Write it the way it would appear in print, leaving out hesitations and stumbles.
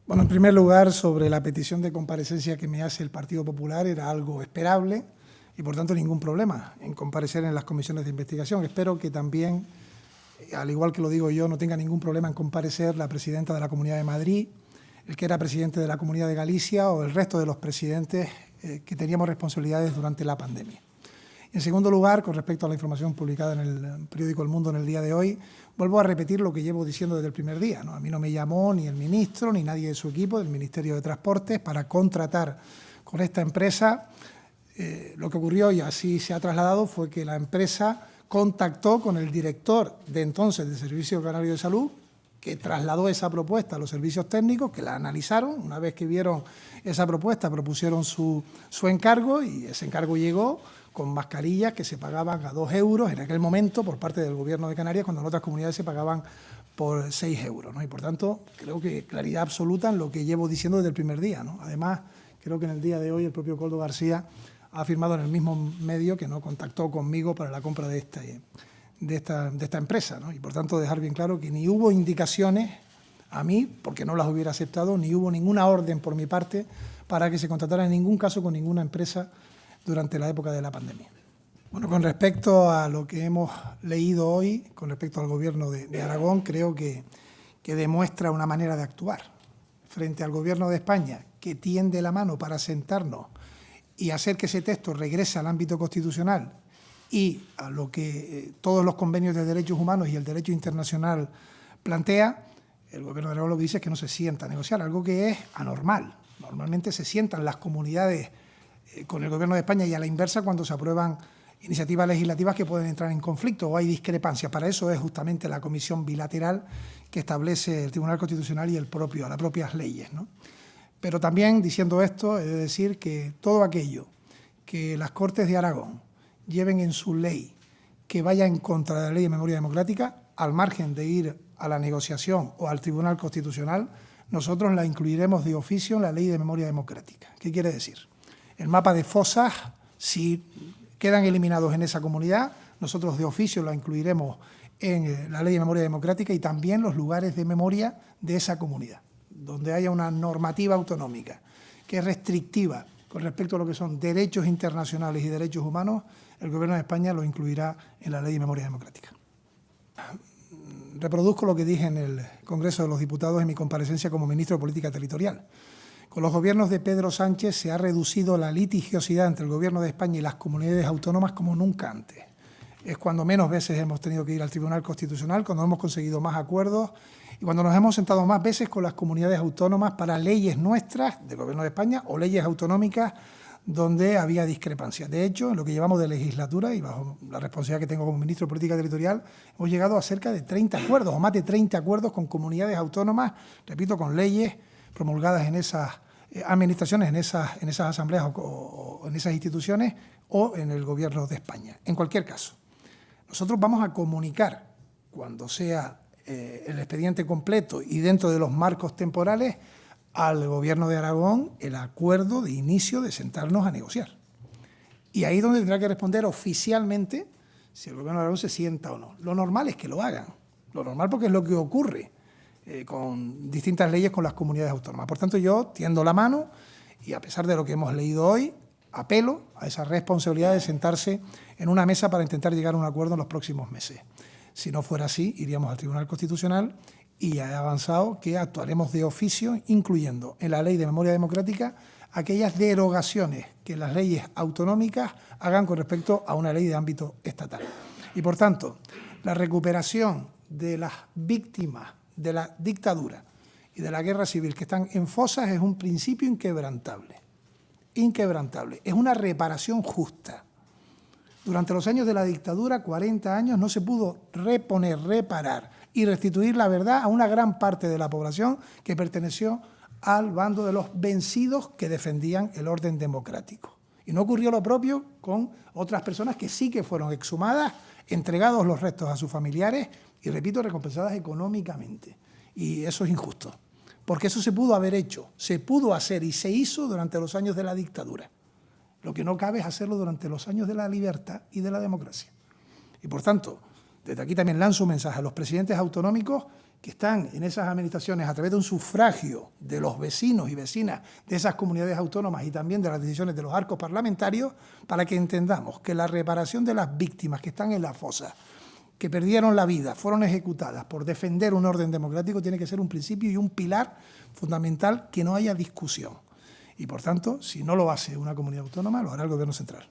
Bueno, en primer lugar, sobre la petición de comparecencia que me hace el Partido Popular, era algo esperable y, por tanto, ningún problema en comparecer en las comisiones de investigación. Espero que también, al igual que lo digo yo, no tenga ningún problema en comparecer la presidenta de la Comunidad de Madrid, el que era presidente de la Comunidad de Galicia o el resto de los presidentes que teníamos responsabilidades durante la pandemia. En segundo lugar, con respecto a la información publicada en el periódico El Mundo en el día de hoy, vuelvo a repetir lo que llevo diciendo desde el primer día, ¿no? A mí no me llamó ni el ministro ni nadie de su equipo del Ministerio de Transportes para contratar con esta empresa. Lo que ocurrió, y así se ha trasladado, fue que la empresa contactó con el director de entonces del Servicio Canario de Salud, que trasladó esa propuesta a los servicios técnicos, que la analizaron. Una vez que vieron esa propuesta, propusieron su encargo y ese encargo llegó con mascarillas que se pagaban a 2 euros en aquel momento por parte del Gobierno de Canarias, cuando en otras comunidades se pagaban por 6 euros, ¿no? Y por tanto, creo que claridad absoluta en lo que llevo diciendo desde el primer día, ¿no? Además, creo que en el día de hoy el propio Koldo García ha afirmado en el mismo medio que no contactó conmigo para la compra de esta empresa, ¿no? Y por tanto dejar bien claro que ni hubo indicaciones a mí, porque no las hubiera aceptado, ni hubo ninguna orden por mi parte para que se contratara en ningún caso con ninguna empresa durante la época de la pandemia. Bueno, con respecto a lo que hemos leído hoy, con respecto al Gobierno de Aragón, creo que demuestra una manera de actuar frente al Gobierno de España que tiende la mano para sentarnos y hacer que ese texto regrese al ámbito constitucional y a lo que todos los convenios de derechos humanos y el derecho internacional plantea. El Gobierno de Aragón lo que dice es que no se sienta a negociar, algo que es anormal. Normalmente se sientan las comunidades con el Gobierno de España y a la inversa cuando se aprueban iniciativas legislativas que pueden entrar en conflicto o hay discrepancias. Para eso es justamente la comisión bilateral que establece el Tribunal Constitucional y las propias leyes, ¿no? Pero también, diciendo esto, he de decir que todo aquello que las Cortes de Aragón lleven en su ley que vaya en contra de la Ley de Memoria Democrática, al margen de ir a la negociación o al Tribunal Constitucional, nosotros la incluiremos de oficio en la Ley de Memoria Democrática. ¿Qué quiere decir? El mapa de fosas, si quedan eliminados en esa comunidad, nosotros de oficio la incluiremos en la Ley de Memoria Democrática y también los lugares de memoria de esa comunidad, donde haya una normativa autonómica que es restrictiva con respecto a lo que son derechos internacionales y derechos humanos, el Gobierno de España lo incluirá en la Ley de Memoria Democrática. Reproduzco lo que dije en el Congreso de los Diputados en mi comparecencia como ministro de Política Territorial. Con los gobiernos de Pedro Sánchez se ha reducido la litigiosidad entre el Gobierno de España y las comunidades autónomas como nunca antes. Es cuando menos veces hemos tenido que ir al Tribunal Constitucional, cuando hemos conseguido más acuerdos y cuando nos hemos sentado más veces con las comunidades autónomas para leyes nuestras del Gobierno de España o leyes autonómicas donde había discrepancias. De hecho, en lo que llevamos de legislatura y bajo la responsabilidad que tengo como ministro de Política Territorial, hemos llegado a cerca de 30 acuerdos o más de 30 acuerdos con comunidades autónomas, repito, con leyes promulgadas en esas administraciones, en esas asambleas o en esas instituciones o en el Gobierno de España. En cualquier caso, nosotros vamos a comunicar cuando sea el expediente completo y dentro de los marcos temporales al Gobierno de Aragón el acuerdo de inicio de sentarnos a negociar. Y ahí es donde tendrá que responder oficialmente si el Gobierno de Aragón se sienta o no. Lo normal es que lo hagan, lo normal porque es lo que ocurre con distintas leyes con las comunidades autónomas. Por tanto, yo tiendo la mano y, a pesar de lo que hemos leído hoy, apelo a esa responsabilidad de sentarse en una mesa para intentar llegar a un acuerdo en los próximos meses. Si no fuera así, iríamos al Tribunal Constitucional y ya he avanzado que actuaremos de oficio, incluyendo en la Ley de Memoria Democrática aquellas derogaciones que las leyes autonómicas hagan con respecto a una ley de ámbito estatal. Y, por tanto, la recuperación de las víctimas de la dictadura y de la guerra civil que están en fosas es un principio inquebrantable. Inquebrantable. Es una reparación justa. Durante los años de la dictadura, 40 años, no se pudo reparar y restituir la verdad a una gran parte de la población que perteneció al bando de los vencidos que defendían el orden democrático. Y no ocurrió lo propio con otras personas que sí que fueron exhumadas, entregados los restos a sus familiares y, repito, recompensadas económicamente. Y eso es injusto, porque eso se pudo haber hecho, se pudo hacer y se hizo durante los años de la dictadura. Lo que no cabe es hacerlo durante los años de la libertad y de la democracia. Y, por tanto, desde aquí también lanzo un mensaje a los presidentes autonómicos que están en esas administraciones a través de un sufragio de los vecinos y vecinas de esas comunidades autónomas y también de las decisiones de los arcos parlamentarios, para que entendamos que la reparación de las víctimas que están en la fosa, que perdieron la vida, fueron ejecutadas por defender un orden democrático, tiene que ser un principio y un pilar fundamental, que no haya discusión. Y, por tanto, si no lo hace una comunidad autónoma, lo hará el Gobierno central.